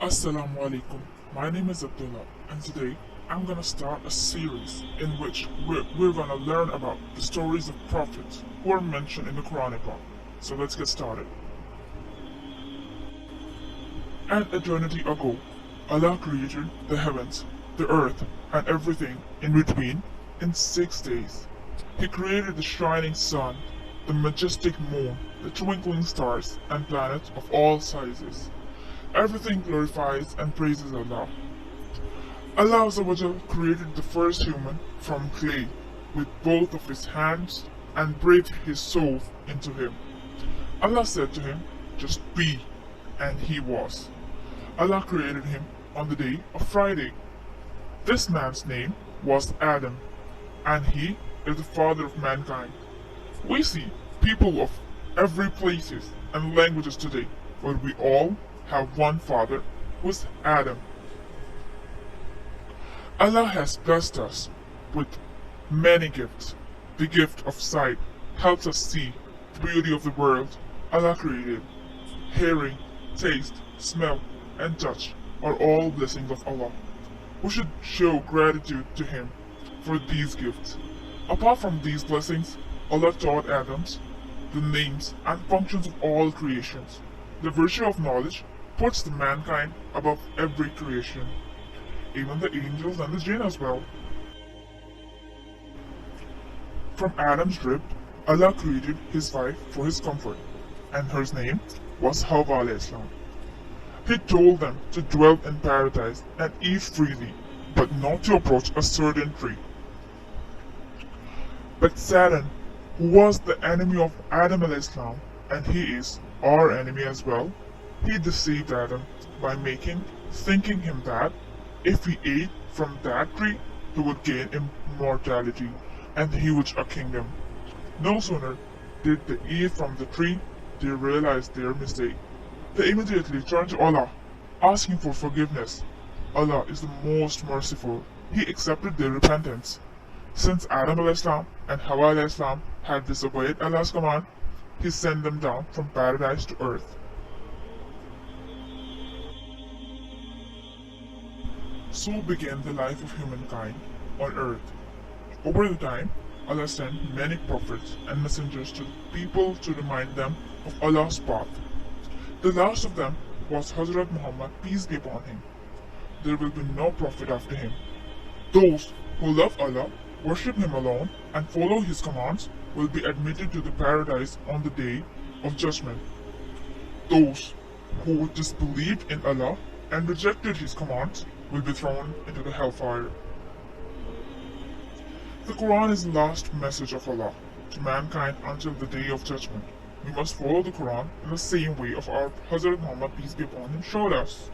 Assalamu alaikum. My name is Abdullah, and today I'm gonna start a series in which we're gonna learn about the stories of prophets who are mentioned in the Quranic book. So let's get started. An eternity ago, Allah created the heavens, the earth, and everything in between in 6 days. He created the shining sun, the majestic moon, the twinkling stars, and planets of all sizes. Everything glorifies and praises Allah. Allah Azza created the first human from clay with both of his hands and breathed his soul into him. Allah said to him, "Just be," and he was. Allah created him on the day of Friday. This man's name was Adam, and he is the father of mankind. We see people of every places and languages today, but we all have one father, who is Adam. Allah has blessed us with many gifts. The gift of sight helps us see the beauty of the world Allah created. Hearing, taste, smell, and touch are all blessings of Allah. We should show gratitude to Him for these gifts. Apart from these blessings, Allah taught Adam the names and functions of all creations. The virtue of knowledge puts the mankind above every creation, even the angels and the jinn as well. From Adam's rib, Allah created his wife for his comfort, and her name was Hawa alayhi salam. He told them to dwell in paradise and eat freely, but not to approach a certain tree. But Satan, who was the enemy of Adam alayhi salam, and he is our enemy as well, he deceived Adam by thinking him that if he ate from that tree, he would gain immortality and he would a kingdom. No sooner did they eat from the tree, they realized their mistake. They immediately turned to Allah, asking for forgiveness. Allah is the most merciful. He accepted their repentance. Since Adam alayhi salam and Hawa alayhi salam had disobeyed Allah's command, He sent them down from paradise to earth. So began the life of humankind on earth. Over the time, Allah sent many prophets and messengers to people to remind them of Allah's path. The last of them was Hazrat Muhammad, peace be upon him. There will be no prophet after him. Those who love Allah, worship Him alone, and follow His commands will be admitted to the paradise on the day of judgment. Those who disbelieved in Allah and rejected His commands will be thrown into the hellfire. The Quran is the last message of Allah to mankind until the day of judgment. We must follow the Quran in the same way of our Hazrat Muhammad, peace be upon him, showed us.